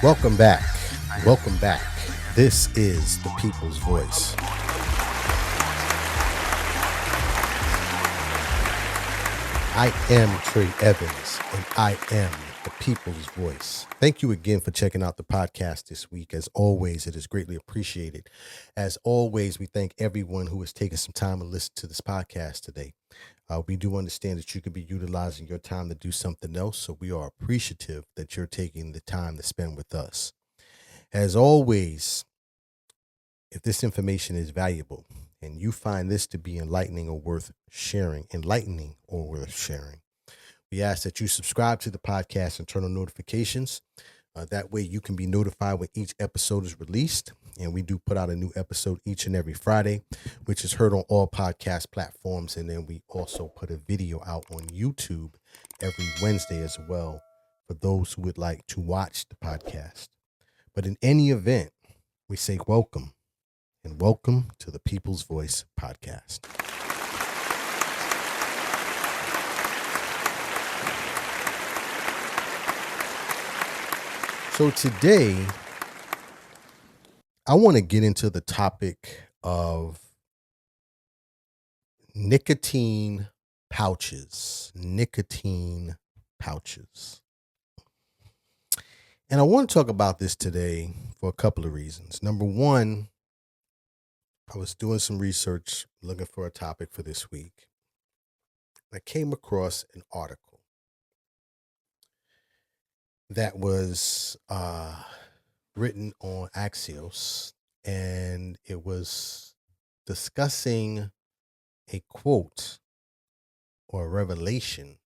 Welcome back. Welcome back. This is the People's Voice. I am Trey Evans, and I am the People's Voice. Thank you again for checking out the podcast this week. As always, it is greatly appreciated. As always, we thank everyone who has taken some time to listen to this podcast today. We do understand that you could be utilizing your time to do something else, so we are appreciative that you're taking the time to spend with us. As always, if this information is valuable and you find this to be enlightening or worth sharing, we ask that you subscribe to the podcast and turn on notifications. That way you can be notified when each episode is released. And we do put out a new episode each and every Friday, which is heard on all podcast platforms. And then we also put a video out on YouTube every Wednesday as well for those who would like to watch the podcast. But in any event, we say welcome and welcome to the People's Voice podcast. So today, I want to get into the topic of nicotine pouches. Nicotine pouches. And I want to talk about this today for a couple of reasons. Number one, I was doing some research looking for a topic for this week. I came across an article that was written on Axios, and it was discussing a quote or a revelation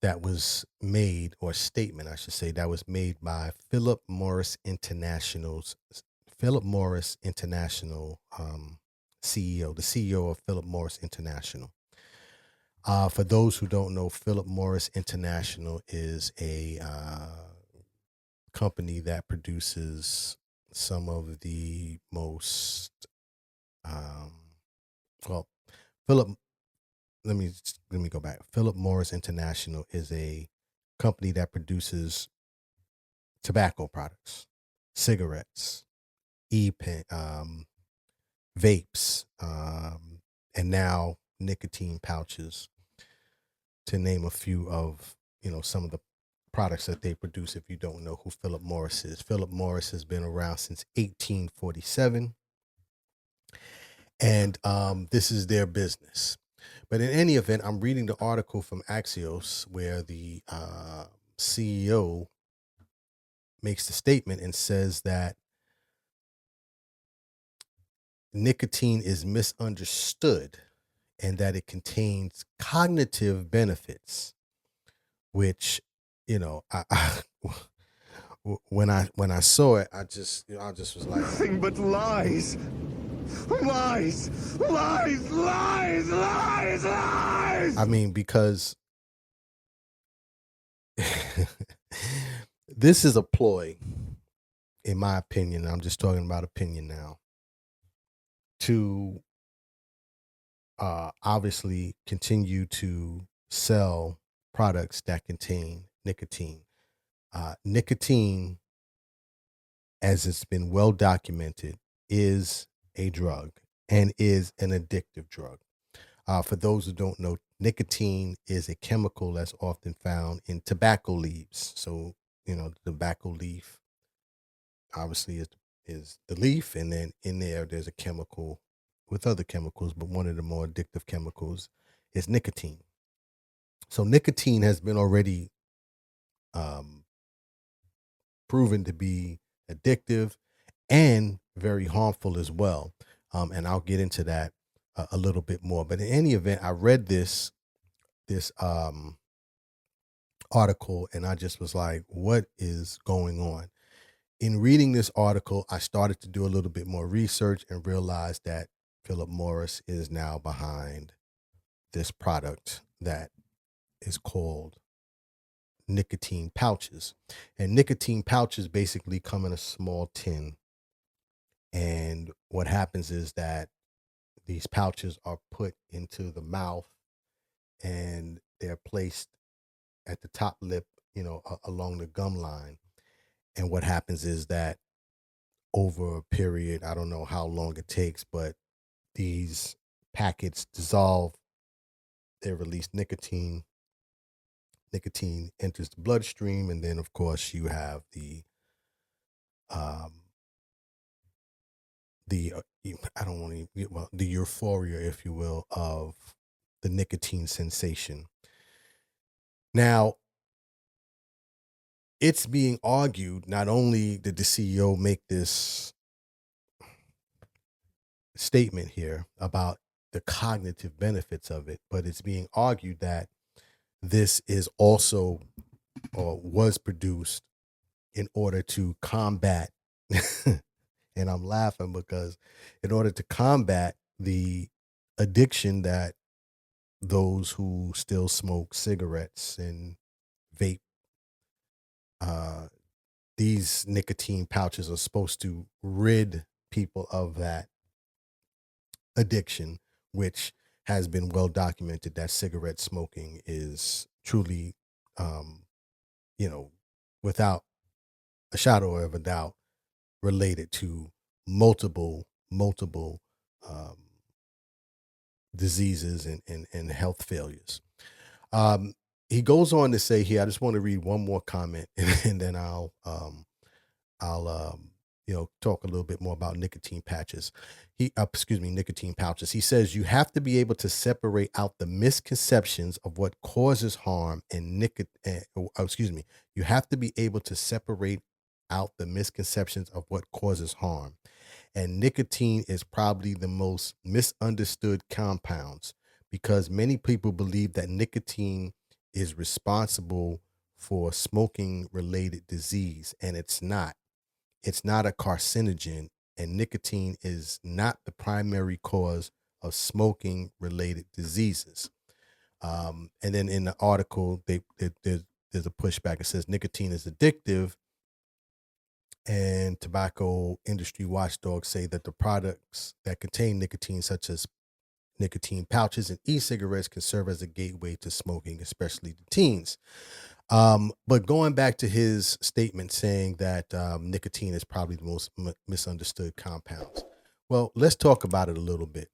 that was made, or a statement, I should say, that was made by Philip Morris International CEO, the CEO of Philip Morris International. For those who don't know, Philip Morris International is a company that produces some of the most let me go back. Philip Morris International is a company that produces tobacco products, cigarettes, e-pen, vapes, and now nicotine pouches, to name a few of some of the products that they produce. If you don't know who Philip Morris is, Philip Morris has been around since 1847, and this is their business. But in any event, I'm reading the article from Axios where the CEO makes the statement and says that nicotine is misunderstood and that it contains cognitive benefits, which, when I saw it, I just was like, nothing but lies. Lies, lies, lies, lies, lies. I mean, because this is a ploy, in my opinion. I'm just talking about opinion now, to obviously continue to sell products that contain nicotine. Nicotine, as it's been well documented, is a drug and is an addictive drug. For those who don't know, nicotine is a chemical that's often found in tobacco leaves. So, the tobacco leaf obviously is the leaf, and then in there's a chemical with other chemicals, but one of the more addictive chemicals is nicotine. So nicotine has been already proven to be addictive and very harmful as well. And I'll get into that a little bit more. But in any event, I read this article, and I just was like, what is going on? In reading this article, I started to do a little bit more research and realized that Philip Morris is now behind this product that is called nicotine pouches. And nicotine pouches basically come in a small tin. And what happens is that these pouches are put into the mouth and they're placed at the top lip, along the gum line. And what happens is that over a period, I don't know how long it takes, but these packets dissolve, they release nicotine. Nicotine enters the bloodstream, and then, of course, you have um, I don't want to, well, the euphoria, if you will, of the nicotine sensation. Now, it's being argued, not only did the CEO make this statement here about the cognitive benefits of it, but it's being argued that this is also, or was produced in order to combat, and I'm laughing because in order to combat the addiction that those who still smoke cigarettes and vape, these nicotine pouches are supposed to rid people of that addiction, which has been well documented that cigarette smoking is truly, um, you know, without a shadow of a doubt, related to multiple um, diseases and health failures. Um, he goes on to say here, I just want to read one more comment, and then I'll talk a little bit more about nicotine patches. Nicotine pouches. He says you have to be able to separate out the misconceptions of what causes harm and you have to be able to separate out the misconceptions of what causes harm. And nicotine is probably the most misunderstood compounds because many people believe that nicotine is responsible for smoking related disease, and it's not. It's not a carcinogen, and nicotine is not the primary cause of smoking related diseases. And then in the article, there's a pushback. It says nicotine is addictive, and tobacco industry watchdogs say that the products that contain nicotine, such as nicotine pouches and e-cigarettes, can serve as a gateway to smoking, especially to teens. But going back to his statement saying that nicotine is probably the most misunderstood compounds. Well, let's talk about it a little bit.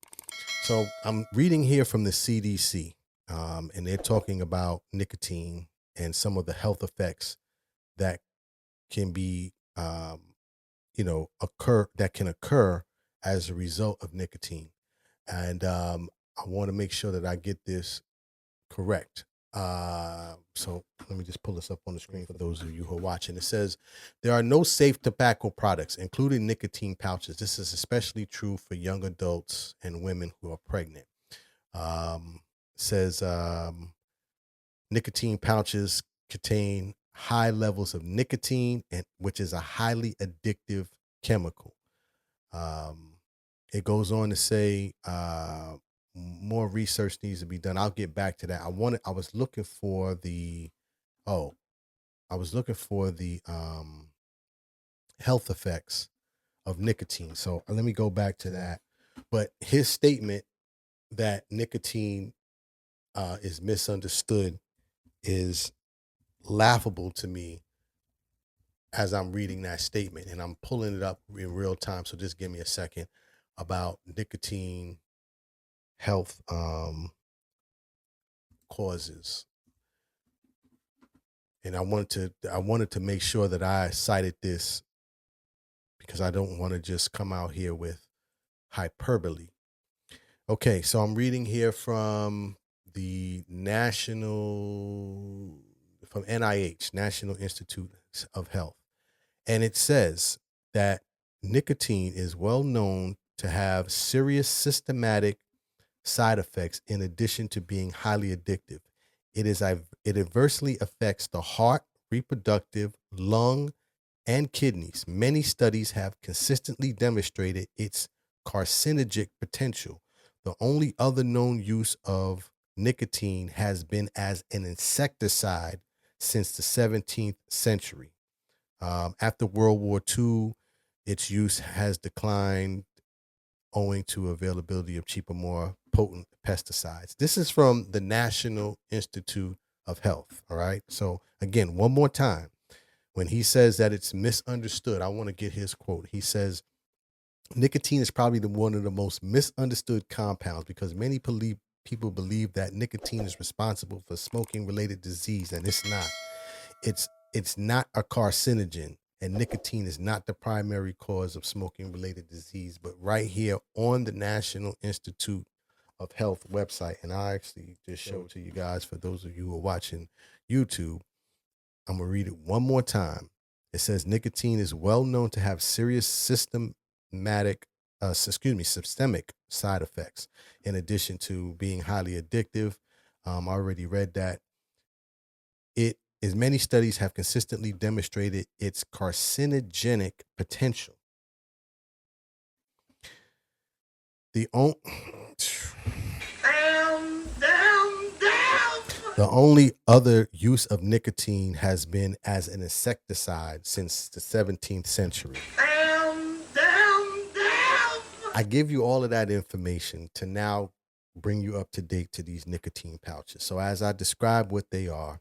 So I'm reading here from the CDC, and they're talking about nicotine and some of the health effects that can be, occur as a result of nicotine. And I want to make sure that I get this correct. So let me just pull this up on the screen for those of you who are watching. It says there are no safe tobacco products, including nicotine pouches. This is especially true for young adults and women who are pregnant. Says nicotine pouches contain high levels of nicotine, and which is a highly addictive chemical. It goes on to say more research needs to be done. I'll get back to that. I was looking for the health effects of nicotine. So let me go back to that. But his statement that nicotine is misunderstood is laughable to me as I'm reading that statement, and I'm pulling it up in real time. So just give me a second about nicotine health causes. And I wanted to make sure that I cited this because I don't want to just come out here with hyperbole. Okay, so I'm reading here from the from NIH, National Institute of Health. And it says that nicotine is well known to have serious systematic side effects in addition to being highly addictive. It adversely affects the heart, reproductive, lung, and kidneys. Many studies have consistently demonstrated its carcinogenic potential. The only other known use of nicotine has been as an insecticide since the 17th century. After World War II, its use has declined owing to availability of cheaper, more potent pesticides. This is from the National Institute of Health. All right. So again, one more time, when he says that it's misunderstood, I want to get his quote. He says, nicotine is probably one of the most misunderstood compounds because many people believe that nicotine is responsible for smoking related disease, and it's not. It's not a carcinogen, and nicotine is not the primary cause of smoking related disease. But right here on the National Institute of Health website, and I actually just showed to you guys for those of you who are watching YouTube, I'm gonna read it one more time. It says nicotine is well known to have serious systemic side effects, in addition to being highly addictive. I already read that. It is many studies have consistently demonstrated its carcinogenic potential. The only The only other use of nicotine has been as an insecticide since the 17th century. I give you all of that information to now bring you up to date to these nicotine pouches. So as I describe what they are,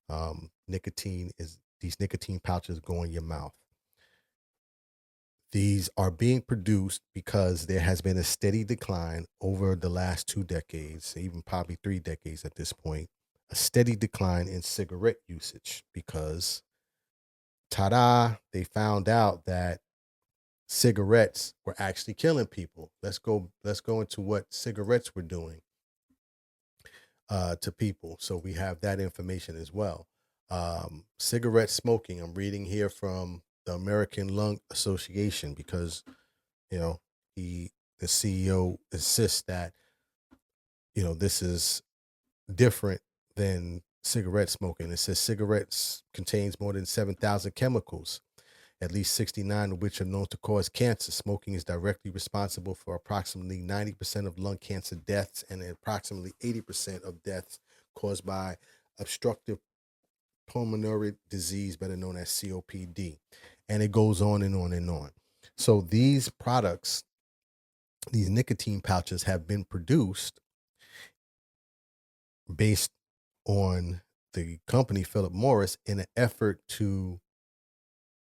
these nicotine pouches go in your mouth. These are being produced because there has been a steady decline over the last 2 decades, even probably 3 decades at this point, a steady decline in cigarette usage because, ta-da, they found out that cigarettes were actually killing people. Let's go into what cigarettes were doing to people. So we have that information as well. Cigarette smoking, I'm reading here from the American Lung Association because, the CEO insists that, this is different than cigarette smoking. It says cigarettes contains more than 7,000 chemicals, at least 69 of which are known to cause cancer. Smoking is directly responsible for approximately 90% of lung cancer deaths and approximately 80% of deaths caused by obstructive pulmonary disease, better known as COPD. And it goes on and on and on. So these products, these nicotine pouches, have been produced based on the company Philip Morris in an effort to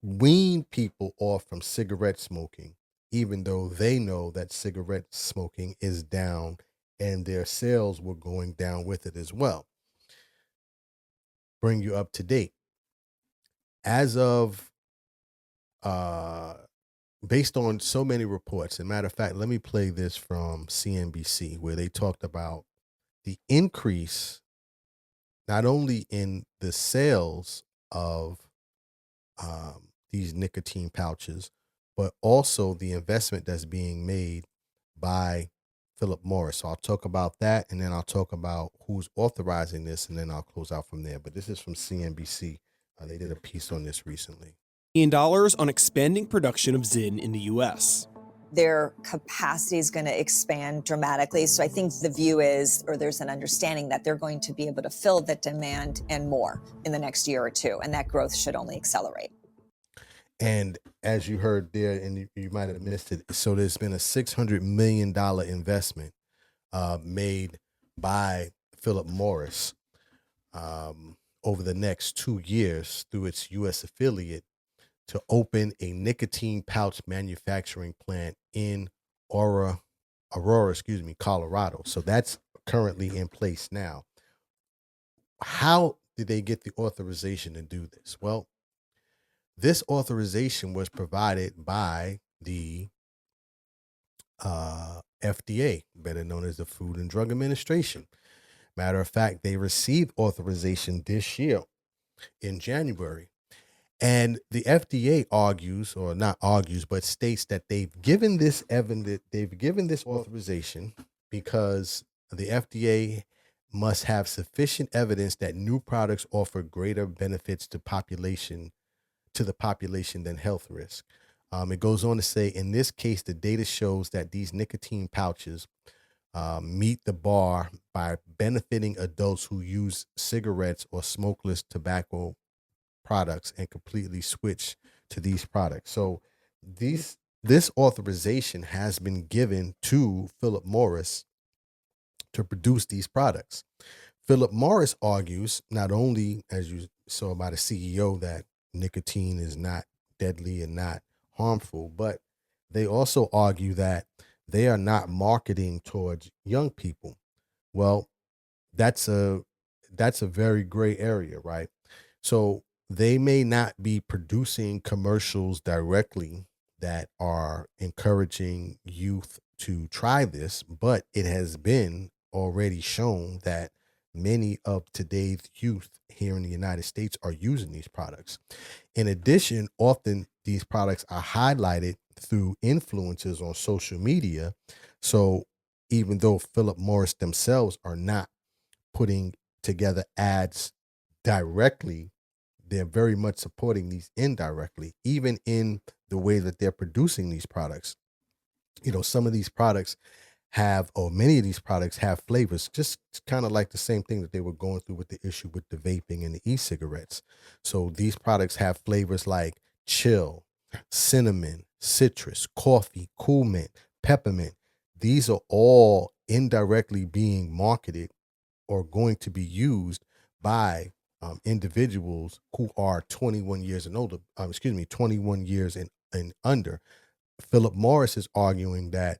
wean people off from cigarette smoking, even though they know that cigarette smoking is down and their sales were going down with it as well. Bring you up to date. As of based on so many reports, as a matter of fact, let me play this from CNBC where they talked about the increase not only in the sales of these nicotine pouches, but also the investment that's being made by Philip Morris. So I'll talk about that, and then I'll talk about who's authorizing this, and then I'll close out from there. But this is from CNBC. They did a piece on this recently. $1 on expanding production of Zyn in the U.S. Their capacity is going to expand dramatically. So I think the view is, or there's an understanding that they're going to be able to fill that demand and more in the next year or two. And that growth should only accelerate. And as you heard there, and you might have missed it, so there's been a $600 million investment made by Philip Morris over the next 2 years through its U.S. affiliate to open a nicotine pouch manufacturing plant in Aurora, Colorado. So that's currently in place now. How did they get the authorization to do this? Well, this authorization was provided by the FDA, better known as the Food and Drug Administration. Matter of fact, they received authorization this year in January. And the FDA argues, or not argues, but states that they've given this authorization because the FDA must have sufficient evidence that new products offer greater benefits to the population than health risk. It goes on to say, in this case, the data shows that these nicotine pouches meet the bar by benefiting adults who use cigarettes or smokeless tobacco products and completely switch to these products. So this authorization has been given to Philip Morris to produce these products. Philip Morris argues, not only, as you saw by the CEO, that nicotine is not deadly and not harmful, but they also argue that they are not marketing towards young people. Well, that's a that's a very gray area, right? So they may not be producing commercials directly that are encouraging youth to try this, but it has been already shown that many of today's youth here in the United States are using these products. In addition, often these products are highlighted through influencers on social media. So even though Philip Morris themselves are not putting together ads directly, they're very much supporting these indirectly, even in the way that they're producing these products. Some of these products have, or many of these products have flavors, just kind of like the same thing that they were going through with the issue with the vaping and the e-cigarettes. So these products have flavors like chill, cinnamon, citrus, coffee, cool mint, peppermint. These are all indirectly being marketed or going to be used by individuals who are 21 years and older, 21 years and under. Philip Morris is arguing that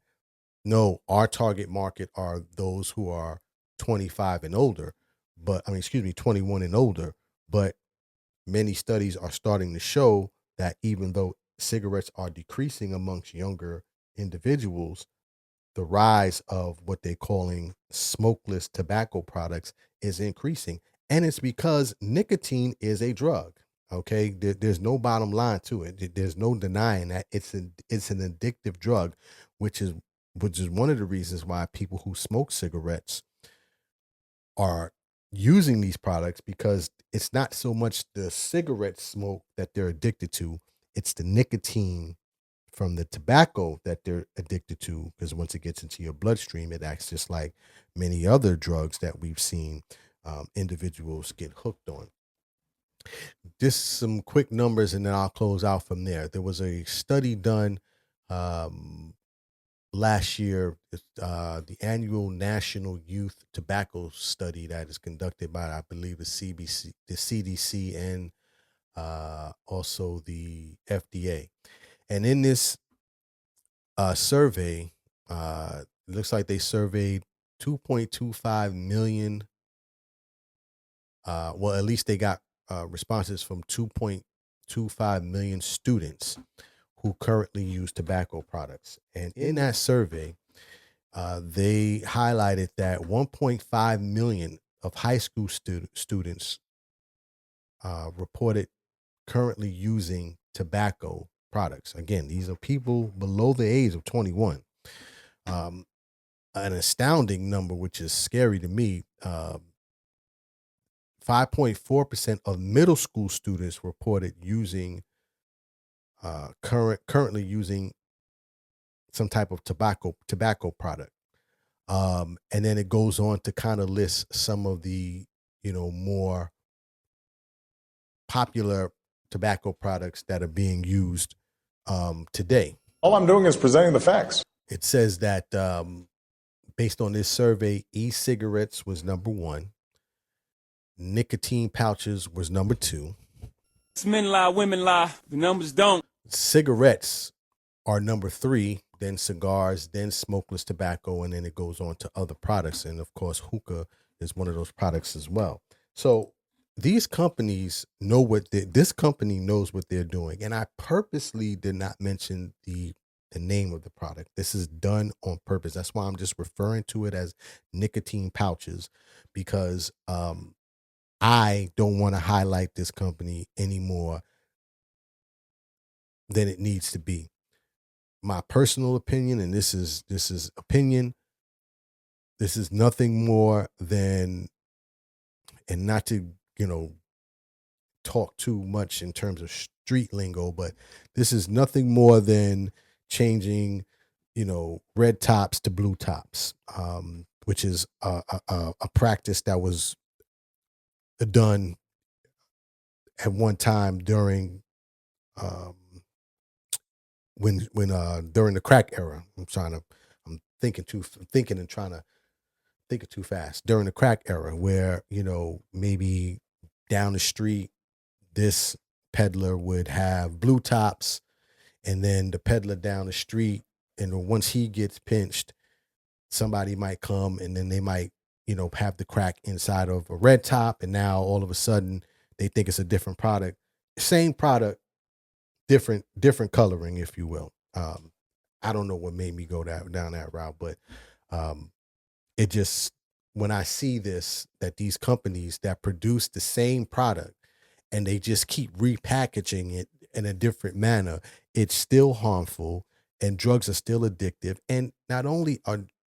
no, our target market are those who are 25 and older, 21 and older. But many studies are starting to show that even though cigarettes are decreasing amongst younger individuals, the rise of what they're calling smokeless tobacco products is increasing. And it's because nicotine is a drug. Okay. There's no bottom line to it. There's no denying that it's an addictive drug, which is one of the reasons why people who smoke cigarettes are using these products, because it's not so much the cigarette smoke that they're addicted to, it's the nicotine from the tobacco that they're addicted to, because once it gets into your bloodstream, it acts just like many other drugs that we've seen individuals get hooked on. Just some quick numbers, and then I'll close out from there. There was a study done last year, the annual National Youth Tobacco Study that is conducted by, I believe, the CDC, and also the FDA. And in this survey, it looks like they surveyed 2.25 million. Well, at least they got responses from 2.25 million students who currently use tobacco products. And in that survey, they highlighted that 1.5 million of high school students reported currently using tobacco products. Again, these are people below the age of 21. An astounding number, which is scary to me. 5.4% of middle school students reported using currently using some type of tobacco product. And then it goes on to kind of list some of the, more popular tobacco products that are being used today. All I'm doing is presenting the facts. It says that based on this survey, e-cigarettes was number one. Nicotine pouches was number two. Men lie, women lie. The numbers don't. Cigarettes are number three, then cigars, then smokeless tobacco, and then it goes on to other products. And of course, hookah is one of those products as well. So these companies know this company knows what they're doing. And I purposely did not mention the name of the product. This is done on purpose. That's why I'm just referring to it as nicotine pouches, because I don't want to highlight this company any more than it needs to be. My personal opinion, and this is opinion, this is nothing more than, and not to, talk too much in terms of street lingo, but this is nothing more than changing, red tops to blue tops, which is a practice that was done at one time during when during the crack era. I'm thinking and trying to think it too fast. During the crack era, where maybe down the street, this peddler would have blue tops, and then the peddler down the street, and once he gets pinched, somebody might come and then they might, have the crack inside of a red top, and now all of a sudden they think it's a different product. Same product, different coloring, if you will. I don't know what made me go down that route, but it just, when I see this, that these companies that produce the same product and they just keep repackaging it in a different manner, it's still harmful, and drugs are still addictive. And not only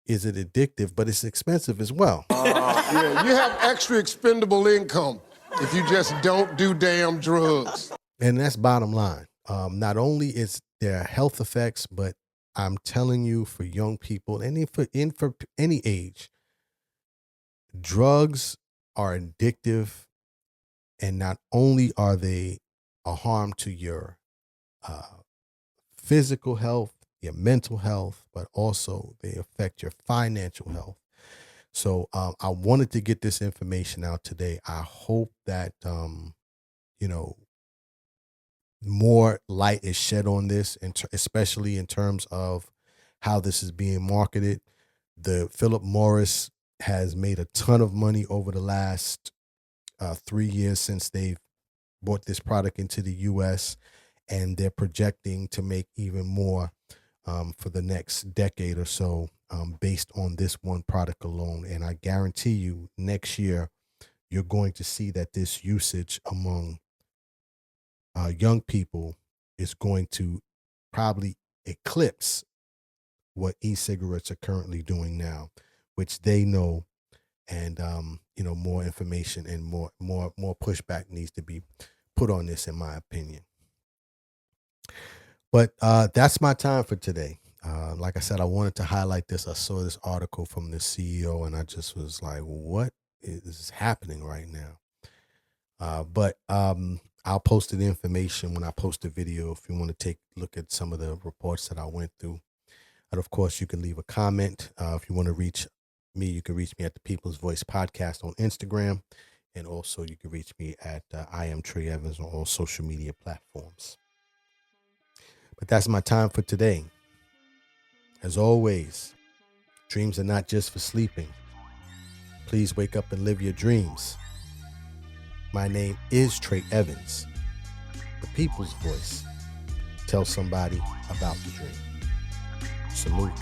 is it addictive, but it's expensive as well. Yeah, you have extra expendable income if you just don't do damn drugs. And that's bottom line. Not only is there health effects, but I'm telling you, for young people and for any age, drugs are addictive, and not only are they a harm to your physical health, your mental health, but also they affect your financial health. So I wanted to get this information out today. I hope that more light is shed on this, and especially in terms of how this is being marketed. The Philip Morris has made a ton of money over the last 3 years since they've brought this product into the U.S., and they're projecting to make even more for the next decade or so, based on this one product alone. And I guarantee you, next year, you're going to see that this usage among young people is going to probably eclipse what e-cigarettes are currently doing now, which they know. And more information and more pushback needs to be put on this, in my opinion. But that's my time for today. Like I said, I wanted to highlight this. I saw this article from the CEO, and I just was like, what is happening right now? But I'll post the information when I post the video if you want to take a look at some of the reports that I went through. And of course, you can leave a comment. If you want to reach me, you can reach me at the People's Voice Podcast on Instagram. And also you can reach me at I am Trey Evans on all social media platforms. But that's my time for today. As always, dreams are not just for sleeping. Please wake up and live your dreams. My name is Trey Evans, the People's Voice. Tell somebody about the dream. Salute.